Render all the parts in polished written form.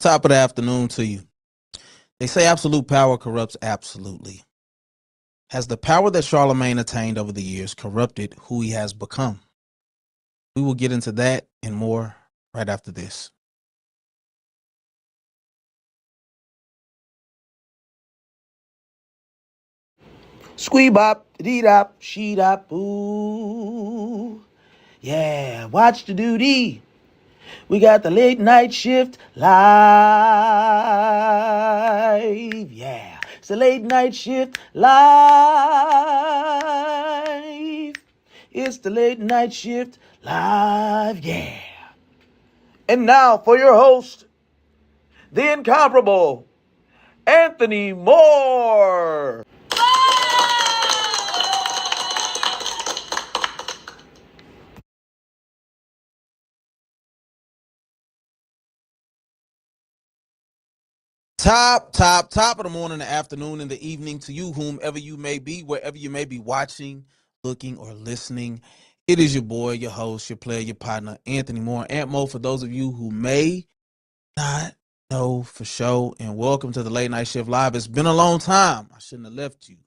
Top of the afternoon to you. They say absolute power corrupts absolutely. Has the power that Charlamagne attained over the years corrupted who he has become? We will get into that and more right after this. Squee bop, dee dop, she dop, ooh. Yeah, watch the duty. We got the late night shift live. Yeah, it's the late night shift live. It's the late night shift live. Yeah. And now for your host, the incomparable Anthony Moore. Top of the morning, the afternoon, and the evening to you, whomever you may be, wherever you may be watching, looking, or listening. It is your boy, your host, your player, your partner, Anthony Moore. Ant Mo, for those of you who may not know for sure, and welcome to the Late Night Shift Live. It's been a long time. I shouldn't have left you.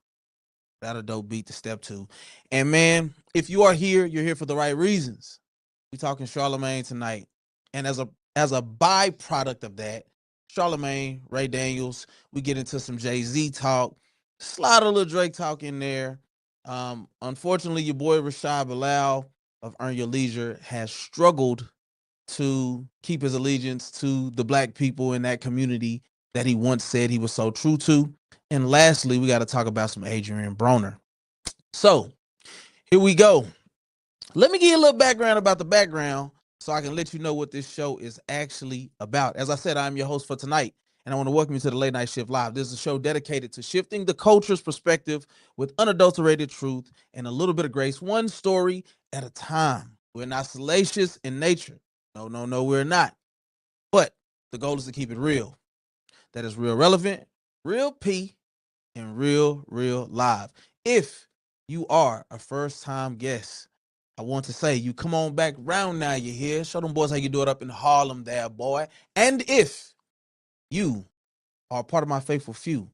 That a dope beat to step to. And man, if you are here, you're here for the right reasons. We're talking Charlamagne tonight. And as a byproduct of that, Charlamagne, Ray Daniels, we get into some Jay-Z talk, slide a little Drake talk in there. Unfortunately, your boy Rashad Bilal of Earn Your Leisure has struggled to keep his allegiance to the black people in that community that he once said he was so true to. And lastly, we got to talk about some Adrian Broner. So here we go. Let me give you a little background about the background so I can let you know what this show is actually about. As I said, I'm your host for tonight, and I want to welcome you to the Late Night Shift Live. This is a show dedicated to shifting the culture's perspective with unadulterated truth and a little bit of grace, one story at a time. We're not salacious in nature. No, we're not. But the goal is to keep it real. That is real relevant, real P, and real live. If you are a first-time guest, I want to say you come on back round now. You're here. Show them boys how you do it up in Harlem there, boy. And if you are a part of my faithful few,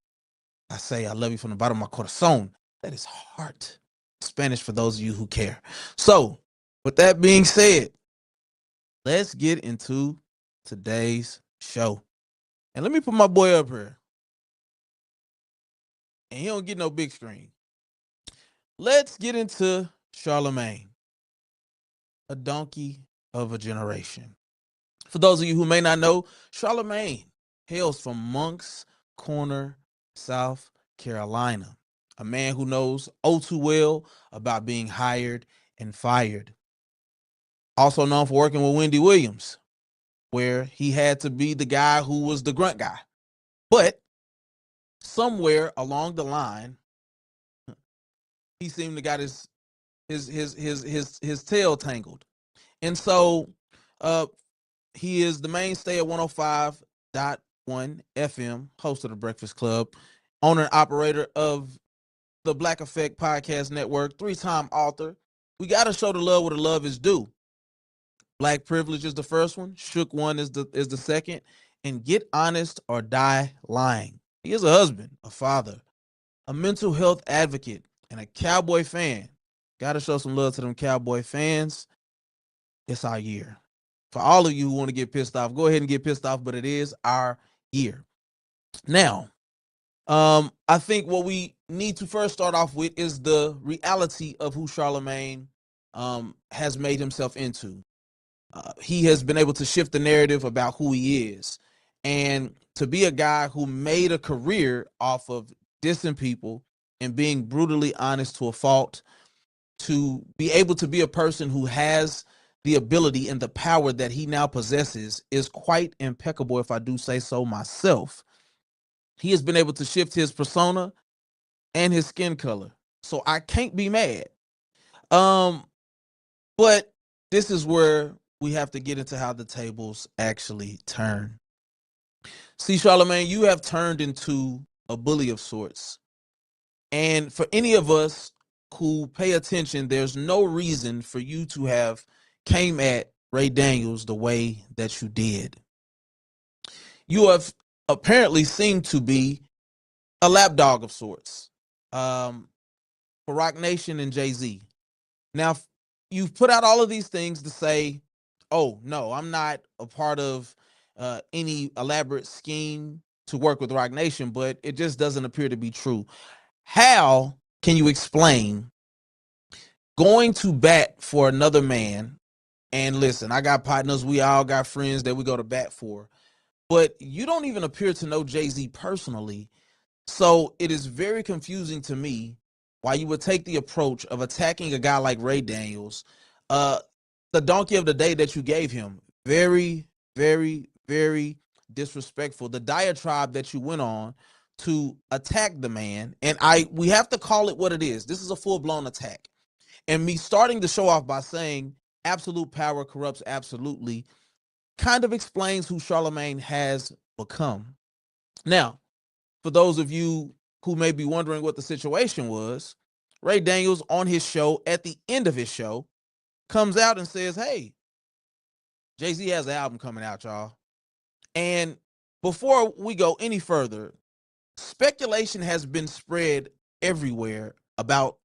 I say I love you from the bottom of my corazon. That is heart. Spanish for those of you who care. So, with that being said, let's get into today's show. And let me put my boy up here. And he don't get no big screen. Let's get into Charlamagne, a donkey of a generation. For those of you who may not know, Charlamagne hails from Moncks Corner, South Carolina. A man who knows oh too well about being hired and fired. Also known for working with Wendy Williams, where he had to be the guy who was the grunt guy. But somewhere along the line, he seemed to got his tail tangled. And so he is the mainstay at 105.1 FM, host of the Breakfast Club, owner and operator of the Black Effect Podcast Network, three-time author. We got to show the love where the love is due. Black Privilege is the first one. Shook One is the second. And Get Honest or Die Lying. He is a husband, a father, a mental health advocate, and a Cowboy fan. Got to show some love to them Cowboy fans. It's our year. For all of you who want to get pissed off, go ahead and get pissed off, but it is our year. Now, I think what we need to first start off with is the reality of who Charlamagne has made himself into. He has been able to shift the narrative about who he is. And to be a guy who made a career off of dissing people and being brutally honest to a fault, to be able to be a person who has the ability and the power that he now possesses is quite impeccable, if I do say so myself. He has been able to shift his persona and his skin color, so I can't be mad. But this is where we have to get into how the tables actually turn. See, Charlamagne, you have turned into a bully of sorts. And for any of us who pay attention, there's no reason for you to have came at Ray Daniels the way that you did. you have apparently seemed to be a lapdog of sorts for Rock Nation and Jay-Z. Now, you've put out all of these things to say, oh, no, I'm not a part of any elaborate scheme to work with Rock Nation, but it just doesn't appear to be true. How can you explain going to bat for another man? And listen, I got partners, we all got friends that we go to bat for, but you don't even appear to know Jay-Z personally. So it is very confusing to me why you would take the approach of attacking a guy like Ray Daniels, uh, the donkey of the day that you gave him. Very, very, very disrespectful. The diatribe that you went on to attack the man, and we have to call it what it is. This is a full-blown attack. And me starting the show off by saying absolute power corrupts absolutely kind of explains who Charlamagne has become. Now, for those of you who may be wondering what the situation was, Ray Daniels on his show, at the end of his show, comes out and says, hey, Jay-Z has an album coming out, y'all. And before we go any further, speculation has been spread everywhere about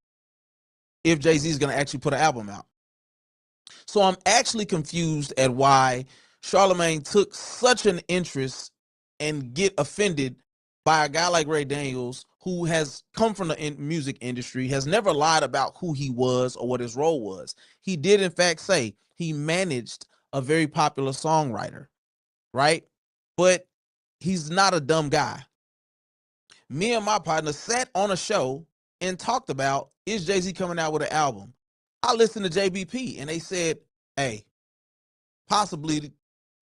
if Jay-Z is going to actually put an album out. So I'm actually confused at why Charlamagne took such an interest and get offended by a guy like Ray Daniels, who has come from the music industry, has never lied about who he was or what his role was. He did, in fact, say he managed a very popular songwriter, right? But he's not a dumb guy. Me and my partner sat on a show and talked about, is Jay-Z coming out with an album? I listened to JBP and they said, hey, possibly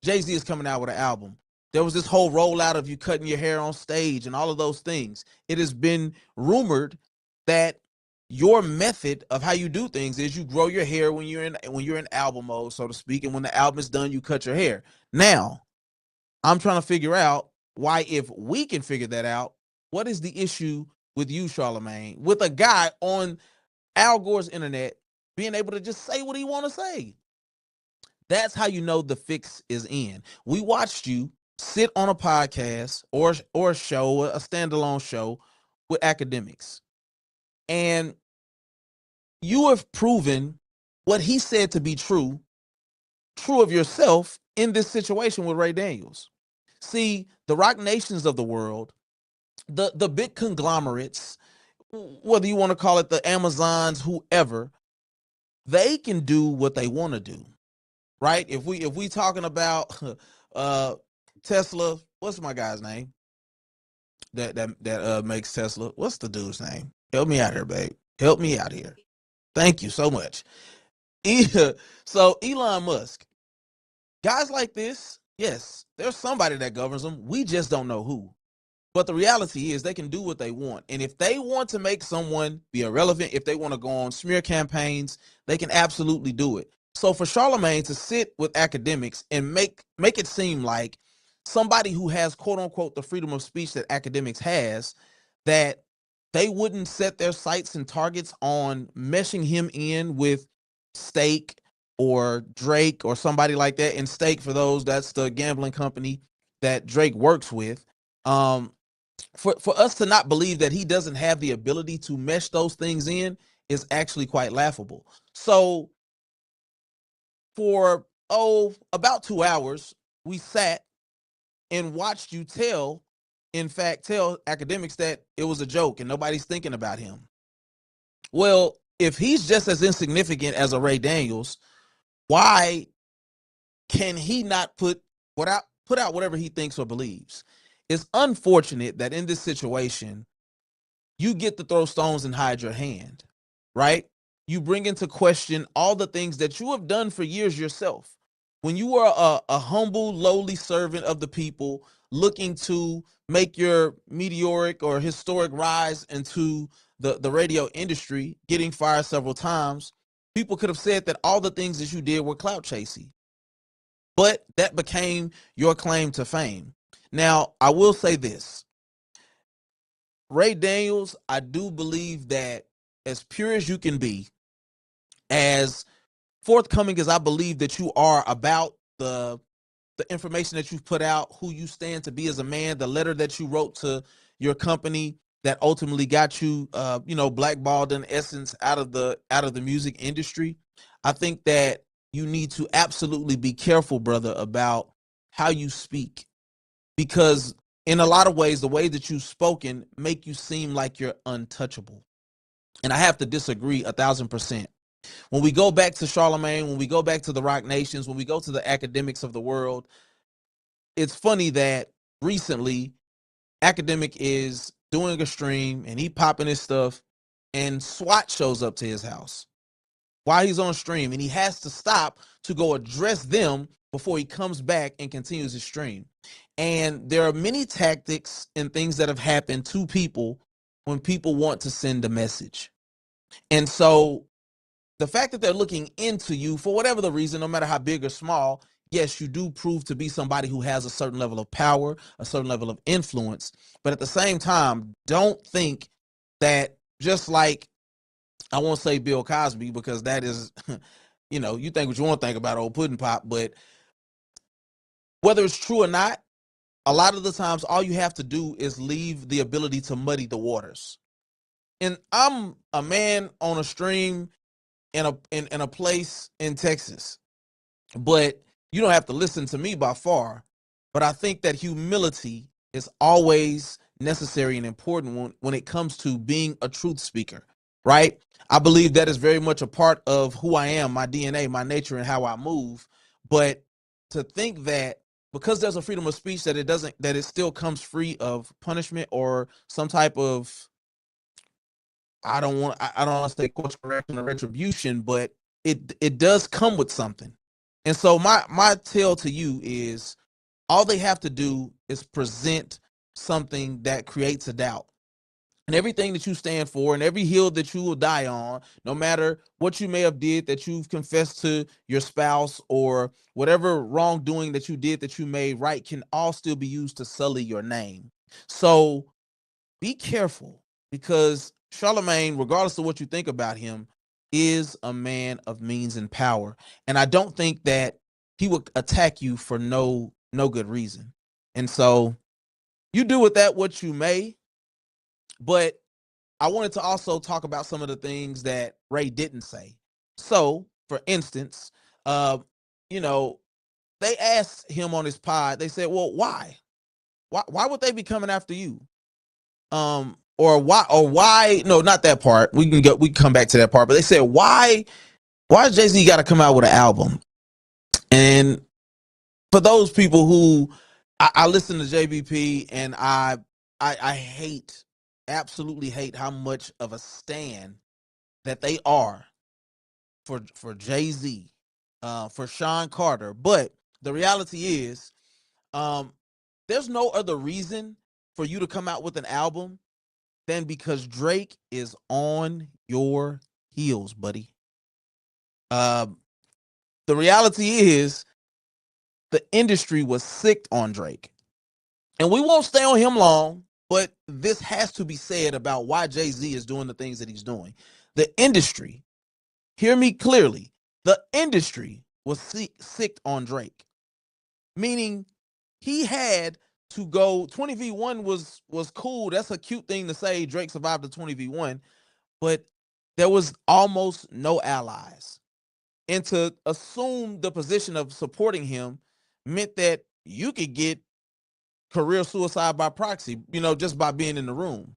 Jay-Z is coming out with an album. There was this whole rollout of you cutting your hair on stage and all of those things. It has been rumored that your method of how you do things is you grow your hair when you're in album mode, so to speak, and when the album is done, you cut your hair. Now, I'm trying to figure out why, if we can figure that out, what is the issue with you, Charlamagne, with a guy on Al Gore's internet being able to just say what he want to say? That's how you know the fix is in. We watched you sit on a podcast or a show, a standalone show with academics, and you have proven what he said to be true of yourself in this situation with Ray Daniels. See, the Rock Nations of the world, the big conglomerates, whether you want to call it the Amazons, whoever, they can do what they want to do, right? If we talking about Tesla, what's my guy's name that makes Tesla? What's the dude's name? Help me out here, babe. Help me out here. Thank you so much. So Elon Musk, guys like this, yes, there's somebody that governs them. We just don't know who. But the reality is they can do what they want. And if they want to make someone be irrelevant, if they want to go on smear campaigns, they can absolutely do it. So for Charlamagne to sit with academics and make it seem like somebody who has, quote unquote, the freedom of speech that academics has, that they wouldn't set their sights and targets on meshing him in with Stake or Drake or somebody like that. And Stake, for those, that's the gambling company that Drake works with. For us to not believe that he doesn't have the ability to mesh those things in is actually quite laughable. So for about 2 hours, we sat and watched you tell academics that it was a joke and nobody's thinking about him. Well, if he's just as insignificant as a Ray Daniels, why can he not put out whatever he thinks or believes? It's unfortunate that in this situation, you get to throw stones and hide your hand, right? You bring into question all the things that you have done for years yourself. When you were a humble, lowly servant of the people, looking to make your meteoric or historic rise into the radio industry, getting fired several times, people could have said that all the things that you did were clout chasing. But that became your claim to fame. Now, I will say this. Ray Daniels, I do believe that as pure as you can be, as forthcoming as I believe that you are about the the information that you've put out, who you stand to be as a man, the letter that you wrote to your company that ultimately got you, blackballed in essence out of the music industry. I think that you need to absolutely be careful, brother, about how you speak, because in a lot of ways, the way that you've spoken make you seem like you're untouchable. And I have to disagree 1,000%. When we go back to Charlamagne, when we go back to the Rock Nations, when we go to the academics of the world, it's funny that recently academic is doing a stream and he popping his stuff and SWAT shows up to his house while he's on stream, and he has to stop to go address them before he comes back and continues his stream. And there are many tactics and things that have happened to people when people want to send a message. And so the fact that they're looking into you for whatever the reason, no matter how big or small, yes, you do prove to be somebody who has a certain level of power, a certain level of influence. But at the same time, don't think that, just like, I won't say Bill Cosby, because that is, you think what you want to think about old pudding pop, but whether it's true or not, a lot of the times all you have to do is leave the ability to muddy the waters. And I'm a man on a stream in a place in Texas, but you don't have to listen to me by far. But I think that humility is always necessary and important when it comes to being a truth speaker, right? I believe that is very much a part of who I am, my DNA, my nature, and how I move. But to think that because there's a freedom of speech, that it still comes free of punishment or some type of, I don't want to say course correction or retribution, but it does come with something. And so my tell to you is, all they have to do is present something that creates a doubt. And everything that you stand for and every hill that you will die on, no matter what you may have did, that you've confessed to your spouse, or whatever wrongdoing that you did that you made right, can all still be used to sully your name. So be careful, because Charlamagne, regardless of what you think about him, is a man of means and power. And I don't think that he would attack you for no good reason. And so you do with that what you may. But I wanted to also talk about some of the things that Ray didn't say. So, for instance, uh, you know, they asked him on his pod, they said, well, why? Why would they be coming after you? Or why, no, not that part. We can come back to that part, but they said, why Jay-Z got to come out with an album? And for those people who, I listen to JBP, and I hate, absolutely hate how much of a stan that they are for Jay-Z, for Sean Carter. But the reality is, um, there's no other reason for you to come out with an album than because Drake is on your heels, buddy. Um, the reality is, the industry was sick on Drake. And we won't stay on him long, but this has to be said about why Jay-Z is doing the things that he's doing. The industry, hear me clearly, the industry was sick on Drake. Meaning he had to go, 20v1 was cool. That's a cute thing to say, Drake survived the 20v1, but there was almost no allies. And to assume the position of supporting him meant that you could get career suicide by proxy, just by being in the room.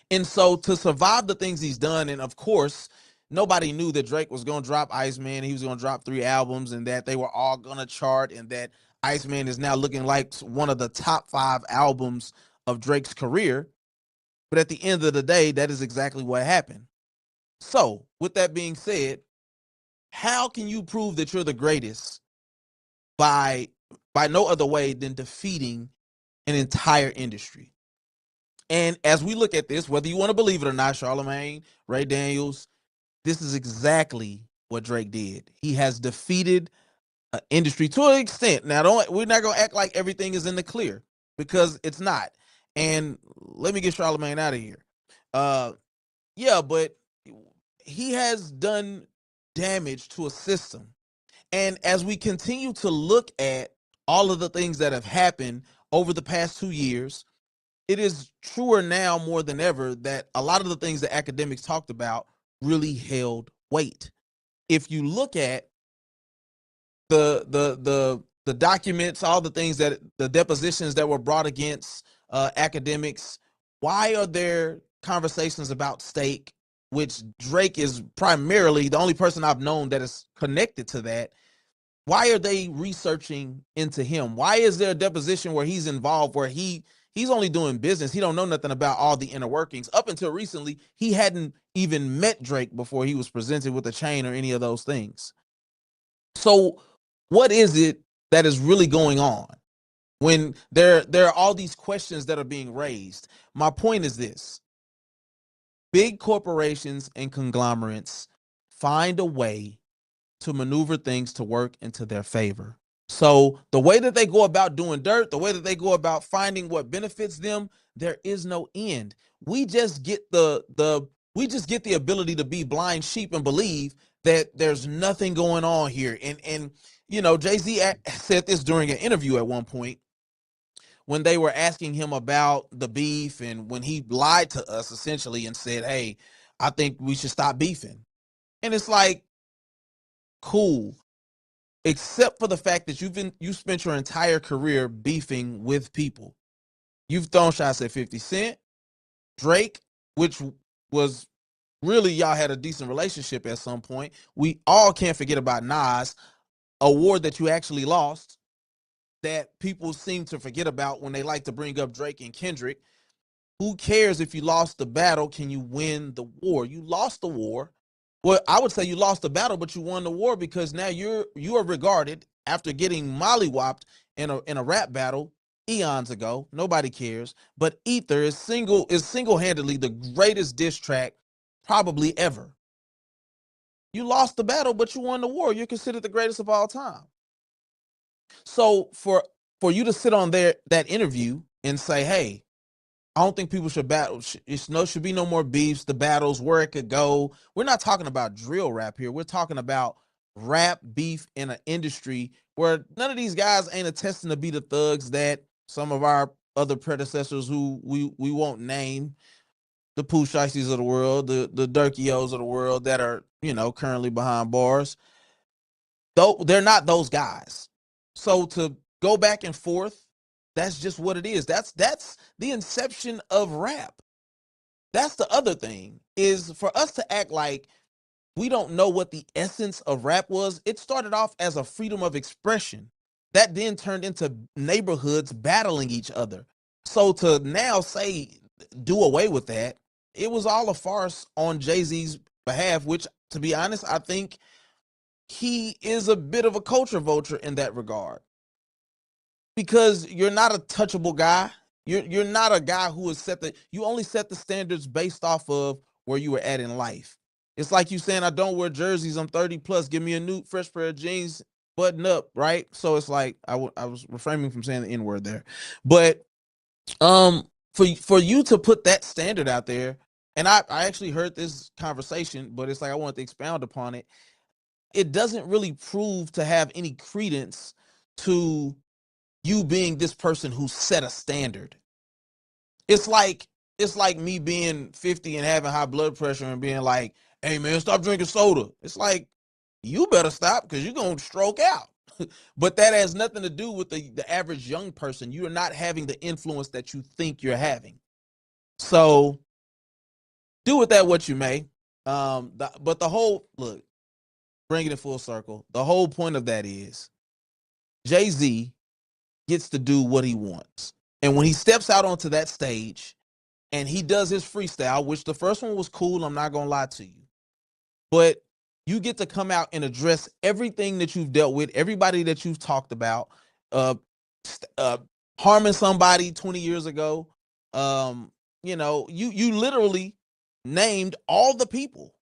And so to survive the things he's done, and of course, nobody knew that Drake was going to drop Iceman, he was going to drop 3 albums, and that they were all going to chart, and that Iceman is now looking like one of the top 5 albums of Drake's career. But at the end of the day, that is exactly what happened. So, with that being said, how can you prove that you're the greatest by no other way than defeating an entire industry? And as we look at this, whether you want to believe it or not, Charlamagne, Ray Daniels, this is exactly what Drake did. He has defeated an industry to an extent. Now, we're not gonna act like everything is in the clear, because it's not. And let me get Charlamagne out of here. Yeah, but he has done damage to a system. And as we continue to look at all of the things that have happened over the past 2 years, it is truer now more than ever that a lot of the things that academics talked about really held weight. If you look at the documents, all the things that the depositions that were brought against academics, why are there conversations about stake, which Drake is primarily the only person I've known that is connected to that? Why are they researching into him? Why is there a deposition where he's involved, where he's only doing business? He don't know nothing about all the inner workings. Up until recently, he hadn't even met Drake before he was presented with a chain or any of those things. So what is it that is really going on when there are all these questions that are being raised? My point is this: big corporations and conglomerates find a way to maneuver things to work into their favor. So the way that they go about doing dirt, the way that they go about finding what benefits them, there is no end. We just get the ability to be blind sheep and believe that there's nothing going on here. And Jay-Z said this during an interview at one point when they were asking him about the beef, and when he lied to us essentially and said, "Hey, I think we should stop beefing." And it's like, cool, except for the fact that you spent your entire career beefing with people. You've thrown shots at 50 Cent, Drake, which was really, y'all had a decent relationship at some point. We all can't forget about Nas, a war that you actually lost that people seem to forget about when they like to bring up Drake and Kendrick. Who cares if you lost the battle? Can you win the war? You lost the war. Well, I would say you lost the battle, but you won the war, because now you are regarded, after getting mollywopped in a rap battle eons ago. Nobody cares. But Ether is single-handedly the greatest diss track probably ever. You lost the battle, but you won the war. You're considered the greatest of all time. So for you to sit on there that interview and say, "Hey, I don't think people should battle. Should be no more beefs, the battles, where it could go." We're not talking about drill rap here. We're talking about rap beef in an industry where none of these guys ain't attesting to be the thugs that some of our other predecessors, who we won't name, the Pooh Shiesties of the world, the Durkios of the world that are, currently behind bars. Though they're not those guys. So to go back and forth, that's just what it is. That's the inception of rap. That's the other thing, is for us to act like we don't know what the essence of rap was. It started off as a freedom of expression that then turned into neighborhoods battling each other. So to now say do away with that, it was all a farce on Jay-Z's behalf, which, to be honest, I think he is a bit of a culture vulture in that regard, because you're not a touchable guy. You're not a guy who is you only set the standards based off of where you were at in life. It's like you saying, "I don't wear jerseys. I'm 30 plus. Give me a new fresh pair of jeans, button up." Right. So it's like, I was refraining from saying the N word there, but for you to put that standard out there, and I actually heard this conversation, but it's like I wanted to expound upon it. It doesn't really prove to have any credence to you being this person who set a standard. It's like me being 50 and having high blood pressure and being like, "Hey man, stop drinking soda." It's like, you better stop, because you're gonna stroke out. But that has nothing to do with the average young person. You are not having the influence that you think you're having. So do with that what you may. But the whole look, bringing it full circle, the whole point of that is Jay-Z gets to do what he wants. And when he steps out onto that stage and he does his freestyle, which the first one was cool, I'm not going to lie to you, but you get to come out and address everything that you've dealt with, everybody that you've talked about, uh, uh, harming somebody 20 years ago. You literally named all the people,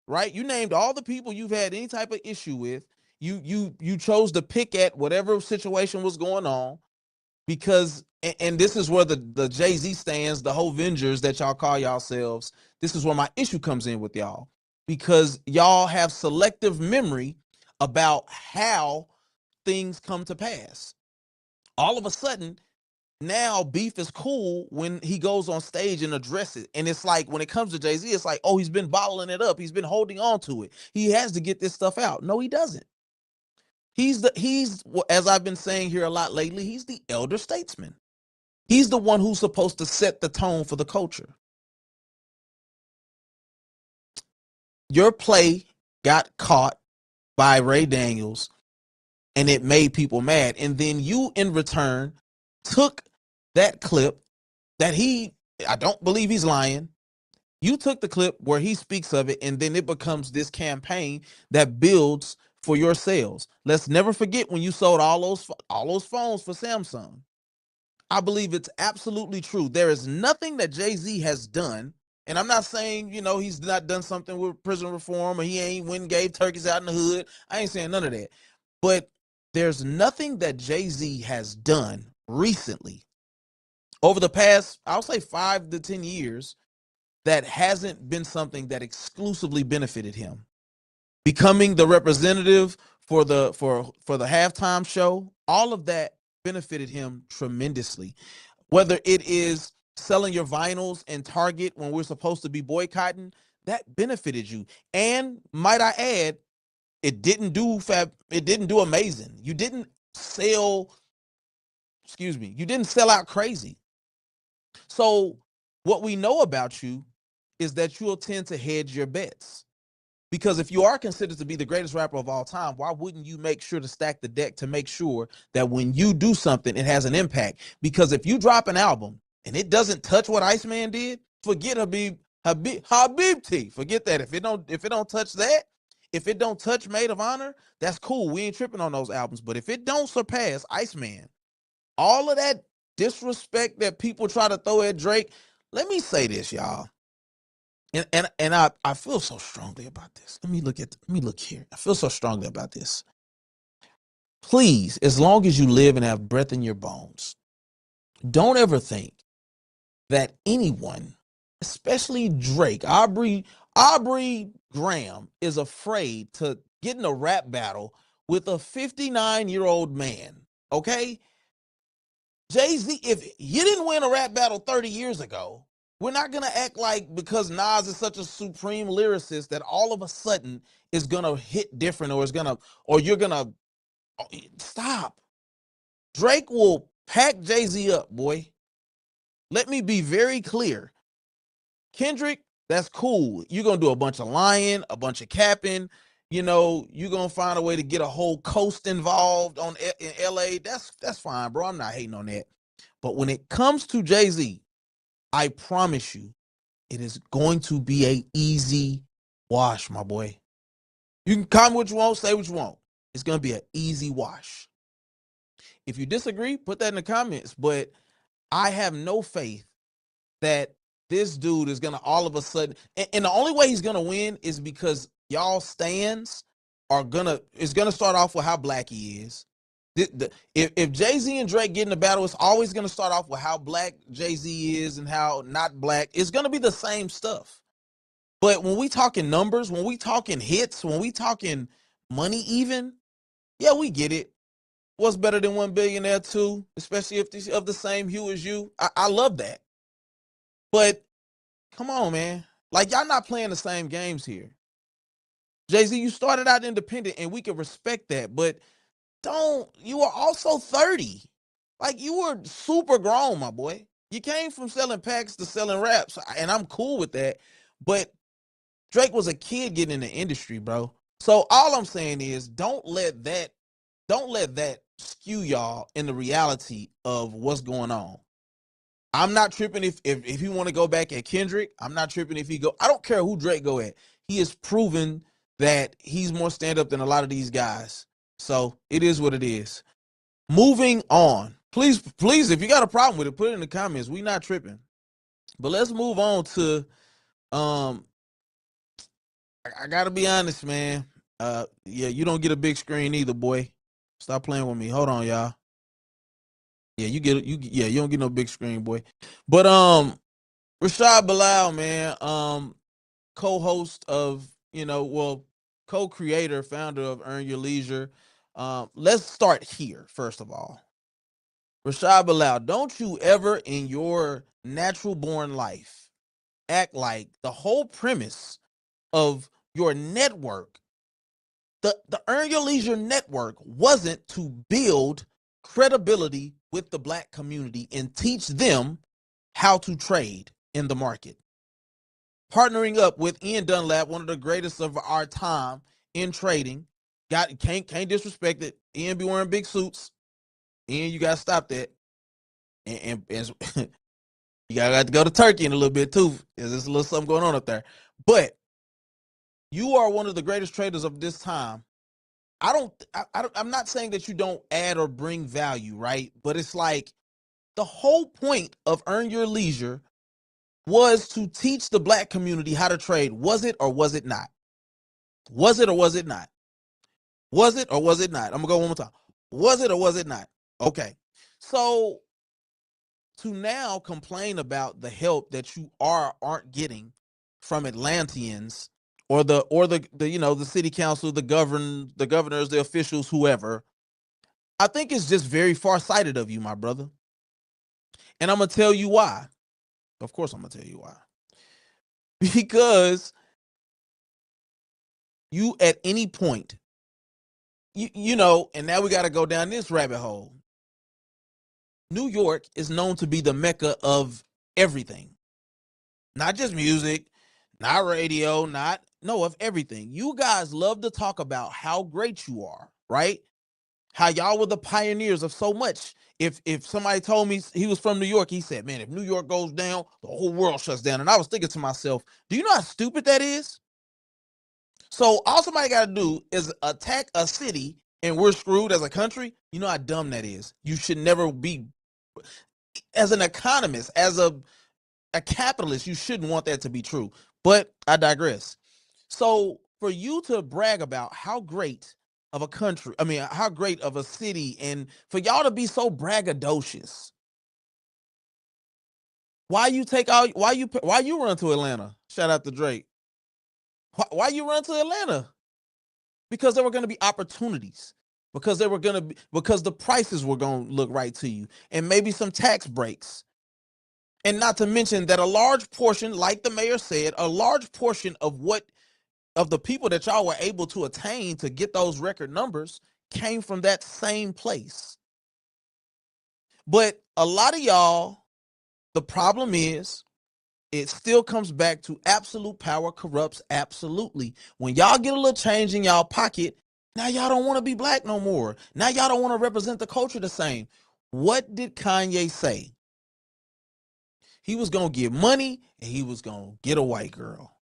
right? You named all the people you've had any type of issue with. You chose to pick at whatever situation was going on, because, and this is where the Jay-Z stands, the whole Vengers that y'all call yourselves. This is where my issue comes in with y'all, because y'all have selective memory about how things come to pass. All of a sudden, now beef is cool when he goes on stage and addresses it. And it's like when it comes to Jay-Z, it's like, oh, he's been bottling it up. He's been holding on to it. He has to get this stuff out. No, he doesn't. He's as I've been saying here a lot lately, he's the elder statesman. He's the one who's supposed to set the tone for the culture. Your play got caught by Ray Daniels and it made people mad. And then you, in return, took that clip that I don't believe he's lying. You took the clip where he speaks of it, and then it becomes this campaign that builds for your sales. Let's never forget when you sold all those phones for Samsung. I believe it's absolutely true. There is nothing that Jay-Z has done, and I'm not saying, he's not done something with prison reform or he ain't went and gave turkeys out in the hood. I ain't saying none of that. But there's nothing that Jay-Z has done recently over the past, I'll say 5 to 10 years, that hasn't been something that exclusively benefited him. Becoming the representative for the halftime show, all of that benefited him tremendously. Whether it is selling your vinyls in Target when we're supposed to be boycotting, that benefited you. And might I add, it didn't do amazing. You didn't sell out crazy. So what we know about you is that you'll tend to hedge your bets. Because if you are considered to be the greatest rapper of all time, why wouldn't you make sure to stack the deck to make sure that when you do something, it has an impact? Because if you drop an album and it doesn't touch what Iceman did, forget Habib, forget that. If it don't touch that, if it don't touch Maid of Honor, that's cool. We ain't tripping on those albums. But if it don't surpass Iceman, all of that disrespect that people try to throw at Drake, let me say this, y'all. And I feel so strongly about this. Let me look here. I feel so strongly about this. Please, as long as you live and have breath in your bones, don't ever think that anyone, especially Drake, Aubrey Graham, is afraid to get in a rap battle with a 59-year-old man. Okay? Jay-Z, if you didn't win a rap battle 30 years ago, we're not going to act like because Nas is such a supreme lyricist that all of a sudden is going to hit different or you're going to stop. Drake will pack Jay-Z up, boy. Let me be very clear. Kendrick, that's cool. You're going to do a bunch of lying, a bunch of capping. You're going to find a way to get a whole coast involved in LA. That's fine, bro. I'm not hating on that. But when it comes to Jay-Z, I promise you, it is going to be a easy wash, my boy. You can comment what you want, say what you want. It's going to be an easy wash. If you disagree, put that in the comments. But I have no faith that this dude is going to all of a sudden, and the only way he's going to win is because y'all stands is going to start off with how black he is. If Jay-Z and Drake get in the battle, it's always going to start off with how black Jay-Z is and how not black. It's going to be the same stuff. But when we talking numbers, when we talking hits, when we talking money even, yeah, we get it. What's better than 1 billionaire too, especially if they're of the same hue as you? I love that. But come on, man. Like, y'all not playing the same games here. Jay-Z, you started out independent, and we can respect that. But you are also 30. Like, you were super grown, my boy. You came from selling packs to selling raps, and I'm cool with that. But Drake was a kid getting in the industry, bro. So all I'm saying is don't let that skew y'all in the reality of what's going on. I'm not tripping if he want to go back at Kendrick. I'm not tripping if he go. I don't care who Drake go at. He has proven that he's more stand up than a lot of these guys. So it is what it is. Moving on. Please, if you got a problem with it, put it in the comments. We not tripping. But let's move on to I gotta be honest, man. Yeah, you don't get a big screen either, boy. Stop playing with me. Hold on, y'all. Yeah, you don't get no big screen, boy. But Rashad Bilal, man, co-host of, co-creator, founder of Earn Your Leisure. Let's start here, first of all. Rashad Bilal, don't you ever in your natural born life act like the whole premise of your network, the Earn Your Leisure network, wasn't to build credibility with the black community and teach them how to trade in the market. Partnering up with Ian Dunlap, one of the greatest of our time in trading. Can't disrespect it. Ian be wearing big suits. Ian, you gotta stop that. And you gotta to go to Turkey in a little bit too. There's a little something going on up there. But you are one of the greatest traders of this time. I'm not saying that you don't add or bring value, right? But it's like the whole point of Earn Your Leisure was to teach the black community how to trade. Was it or was it not? Was it or was it not? Was it or was it not? I'm gonna go one more time. Was it or was it not? Okay. So to now complain about the help that you aren't getting from Atlanteans or the the city council, the governors, the officials, whoever, I think it's just very far-sighted of you, my brother. And I'm gonna tell you why. Of course, I'm gonna tell you why. Because you at any point, and now we got to go down this rabbit hole. New York is known to be the mecca of everything, not just music, not radio, of everything. You guys love to talk about how great you are, right? How y'all were the pioneers of so much. If somebody told me he was from New York, he said, "Man, if New York goes down, the whole world shuts down." And I was thinking to myself, do you know how stupid that is? So all somebody got to do is attack a city and we're screwed as a country. You know how dumb that is. You should never be, as an economist, as a capitalist, you shouldn't want that to be true. But I digress. So for you to brag about how great of a country, how great of a city, and for y'all to be so braggadocious, why you run to Atlanta? Shout out to Drake. Why you run to Atlanta? Because there were going to be opportunities. Because the prices were going to look right to you, and maybe some tax breaks. And not to mention that a large portion, like the mayor said, a large portion of the people that y'all were able to attain to get those record numbers came from that same place. But a lot of y'all, the problem is, it still comes back to absolute power corrupts absolutely. When y'all get a little change in y'all pocket, now y'all don't want to be black no more. Now y'all don't want to represent the culture the same. What did Kanye say? He was going to get money and he was going to get a white girl.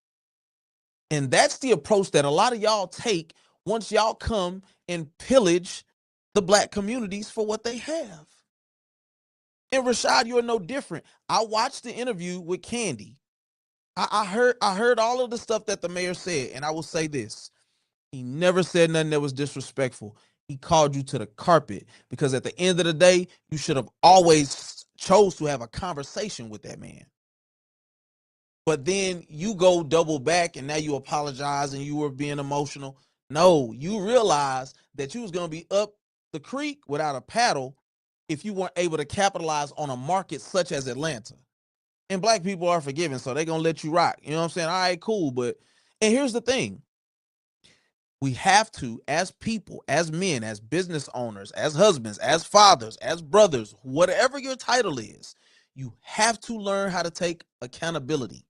And that's the approach that a lot of y'all take once y'all come and pillage the black communities for what they have. And Rashad, you're no different. I watched the interview with Candy. I heard all of the stuff that the mayor said, and I will say this. He never said nothing that was disrespectful. He called you to the carpet because at the end of the day, you should have always chose to have a conversation with that man. But then you go double back and now you apologize and you were being emotional. No, you realize that you was going to be up the creek without a paddle if you weren't able to capitalize on a market such as Atlanta. And black people are forgiving, so they're going to let you rock. You know what I'm saying? All right, cool. And here's the thing. We have to, as people, as men, as business owners, as husbands, as fathers, as brothers, whatever your title is, you have to learn how to take accountability.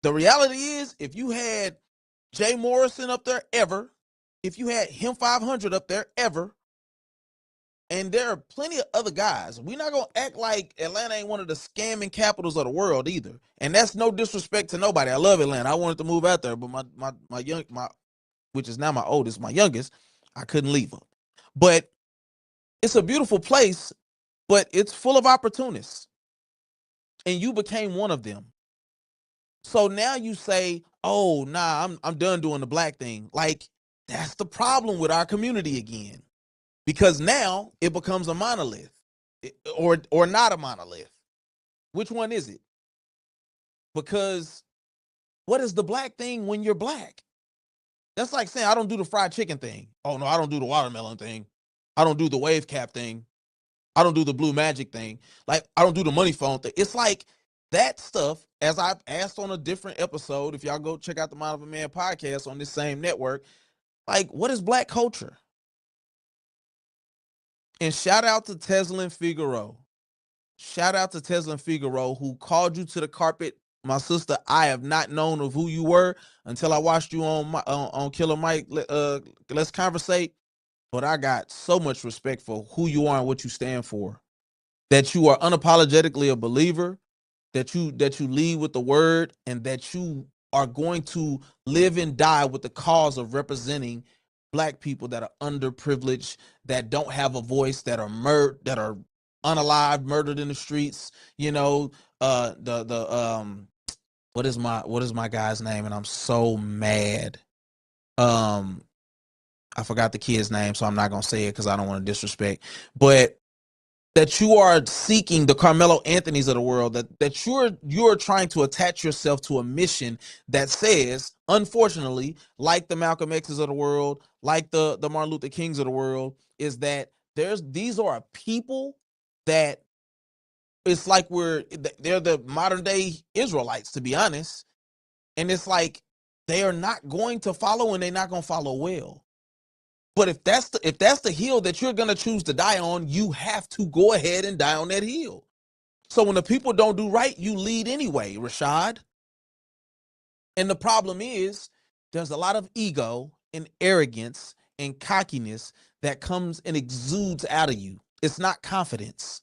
The reality is, if you had Jay Morrison up there ever, if you had him 500 up there ever, and there are plenty of other guys, we're not going to act like Atlanta ain't one of the scamming capitals of the world either. And that's no disrespect to nobody. I love Atlanta. I wanted to move out there, but my which is now my oldest, my youngest, I couldn't leave her. But it's a beautiful place, but it's full of opportunists. And you became one of them. So now you say, "Oh, nah, I'm done doing the black thing." Like, that's the problem with our community again. Because now it becomes a monolith. Or not a monolith. Which one is it? Because what is the black thing when you're black? That's like saying I don't do the fried chicken thing. Oh no, I don't do the watermelon thing. I don't do the wave cap thing. I don't do the blue magic thing. Like, I don't do the money phone thing. It's like that stuff, as I've asked on a different episode, if y'all go check out the Mind of a Man podcast on this same network, like, what is black culture? And shout out to Tesla and Figaro. Shout out to Tesla and Figaro, who called you to the carpet. My sister, I have not known of who you were until I watched you on Killer Mike. Let's conversate. But I got so much respect for who you are and what you stand for. That you are unapologetically a believer, that you lead with the word, and that you are going to live and die with the cause of representing black people that are underprivileged, that don't have a voice, that are unalived, murdered in the streets. You know, the what is my guy's name? And I'm so mad. I forgot the kid's name, so I'm not gonna say it because I don't want to disrespect. But that you are seeking the Carmelo Anthonys of the world, that you're trying to attach yourself to a mission that says, unfortunately, like the Malcolm X's of the world, like the Martin Luther Kings of the world, is that these are a people that it's like they're the modern day Israelites, to be honest. And it's like they are not going to follow, and they're not going to follow well. But if that's the hill that you're gonna choose to die on, you have to go ahead and die on that hill. So when the people don't do right, you lead anyway, Rashad. And the problem is there's a lot of ego and arrogance and cockiness that comes and exudes out of you. It's not confidence.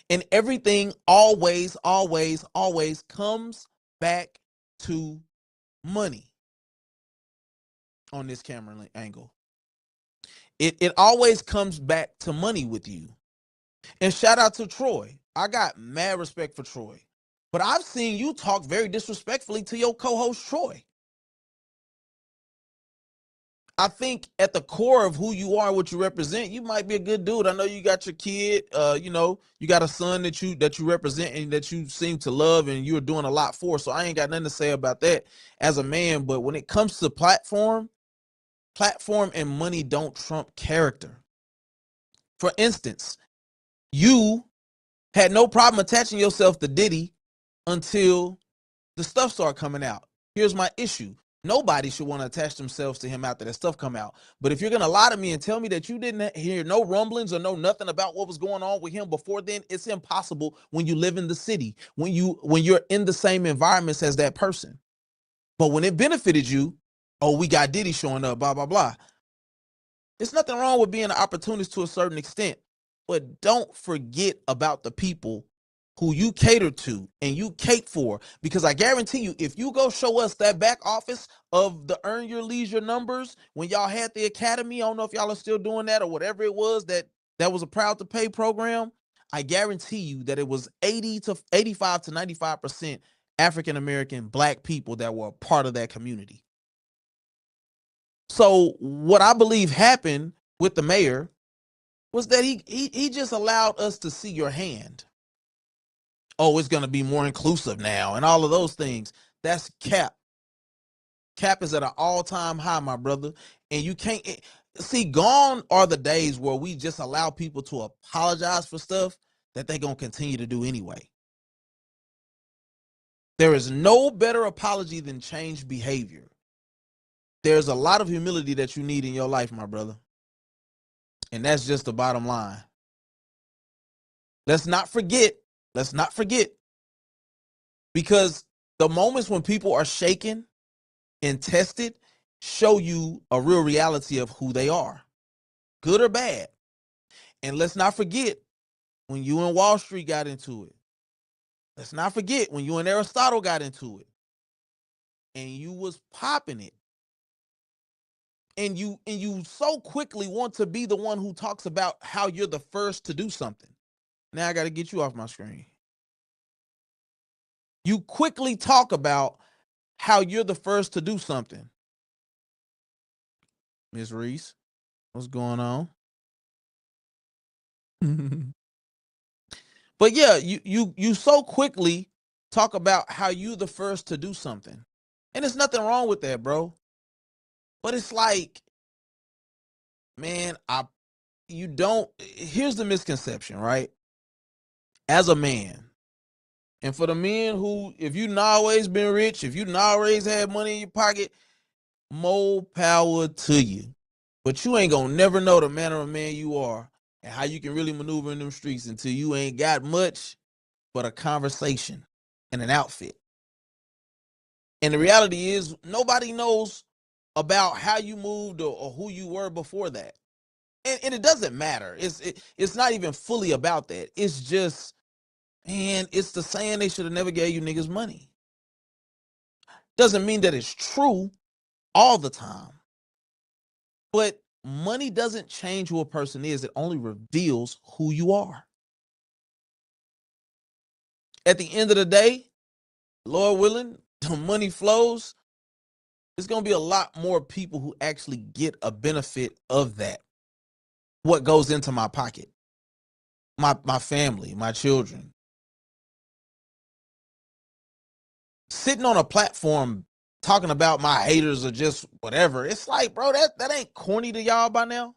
And everything always, always, always comes back to money on this camera angle. It always comes back to money with you. And shout out to Troy. I got mad respect for Troy. But I've seen you talk very disrespectfully to your co-host Troy. I think at the core of who you are, what you represent, you might be a good dude. I know you got your kid, you got a son that you represent and that you seem to love and you're doing a lot for. So I ain't got nothing to say about that as a man. But when it comes to platform and money don't trump character. For instance, you had no problem attaching yourself to Diddy until the stuff started coming out. Here's my issue. Nobody should want to attach themselves to him after that stuff come out. But if you're going to lie to me and tell me that you didn't hear no rumblings or know nothing about what was going on with him before then, it's impossible when you live in the city, when you're in the same environments as that person. But when it benefited you, oh, we got Diddy showing up, blah, blah, blah. There's nothing wrong with being an opportunist to a certain extent, but don't forget about the people who you cater to and you cape for, because I guarantee you, if you go show us that back office of the Earn Your Leisure numbers when y'all had the academy, I don't know if y'all are still doing that or whatever it was that was a Proud to Pay program. I guarantee you that it was 85 to 95% African American black people that were a part of that community. So what I believe happened with the mayor was that he just allowed us to see your hand. Oh, it's going to be more inclusive now and all of those things. That's cap. Cap is at an all-time high, my brother. And you can't see, gone are the days where we just allow people to apologize for stuff that they're going to continue to do anyway. There is no better apology than changed behavior. There's a lot of humility that you need in your life, my brother. And that's just the bottom line. Let's not forget, because the moments when people are shaken and tested show you a real reality of who they are, good or bad. And let's not forget when you and Wall Street got into it. Let's not forget when you and Aristotle got into it and you was popping it. And you so quickly want to be the one who talks about how you're the first to do something. Now I got to get you off my screen. You quickly talk about how you're the first to do something. Ms. Reese, what's going on? But yeah, you so quickly talk about how you the first to do something. And there's nothing wrong with that, bro. But it's like, man, you don't, here's the misconception, right? As a man, and for the men who, if you not always been rich, if you not always had money in your pocket, more power to you. But you ain't gonna never know the manner of man you are and how you can really maneuver in them streets until you ain't got much but a conversation and an outfit. And the reality is, nobody knows about how you moved or who you were before that. And it doesn't matter. It's not even fully about that. It's just, man, it's the saying they should have never gave you niggas money. Doesn't mean that it's true all the time. But money doesn't change who a person is. It only reveals who you are. At the end of the day, Lord willing, the money flows. There's going to be a lot more people who actually get a benefit of that. What goes into my pocket, my family, my children. Sitting on a platform talking about my haters or just whatever, it's like, bro, that ain't corny to y'all by now?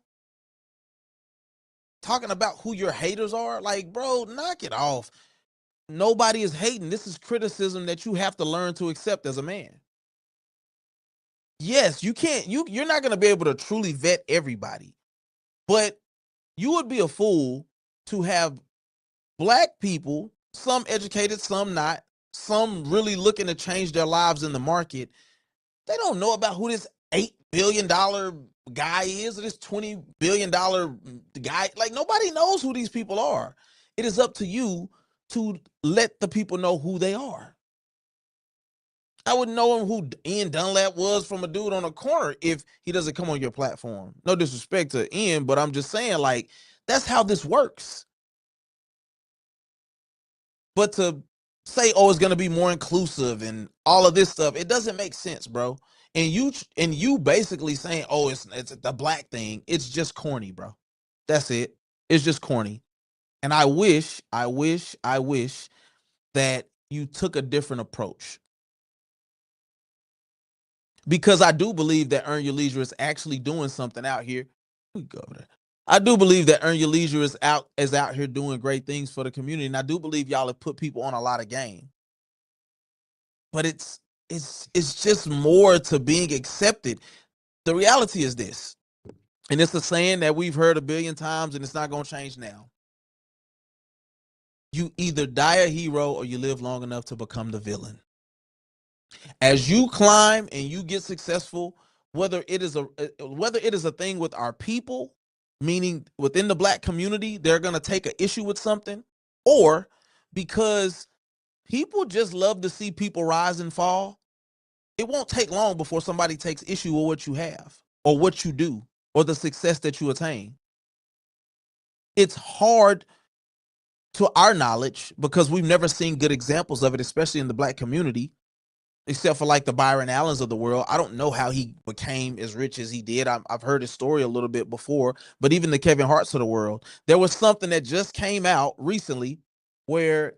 Talking about who your haters are, like, bro, knock it off. Nobody is hating. This is criticism that you have to learn to accept as a man. Yes, you can't, you're not going to be able to truly vet everybody, but you would be a fool to have black people, some educated, some not, some really looking to change their lives in the market. They don't know about who this $8 billion guy is or this $20 billion guy. Like, nobody knows who these people are. It is up to you to let the people know who they are. I wouldn't know him who Ian Dunlap was from a dude on a corner if he doesn't come on your platform. No disrespect to Ian, but I'm just saying, like, that's how this works. But to say, oh, it's going to be more inclusive and all of this stuff, it doesn't make sense, bro. And you basically saying, oh, it's the black thing. It's just corny, bro. That's it. It's just corny. And I wish that you took a different approach. Because I do believe that Earn Your Leisure is actually doing something out here. We go over there. I do believe that Earn Your Leisure is out here doing great things for the community, and I do believe y'all have put people on a lot of game. But it's just more to being accepted. The reality is this, and it's a saying that we've heard a billion times, and it's not going to change now. You either die a hero or you live long enough to become the villain. As you climb and you get successful, whether it is a thing with our people, meaning within the black community, they're going to take an issue with something, or because people just love to see people rise and fall, it won't take long before somebody takes issue with what you have or what you do or the success that you attain. It's hard to our knowledge because we've never seen good examples of it, especially in the black community, except for like the Byron Allens of the world. I don't know how he became as rich as he did. I've heard his story a little bit before, but even the Kevin Harts of the world, there was something that just came out recently where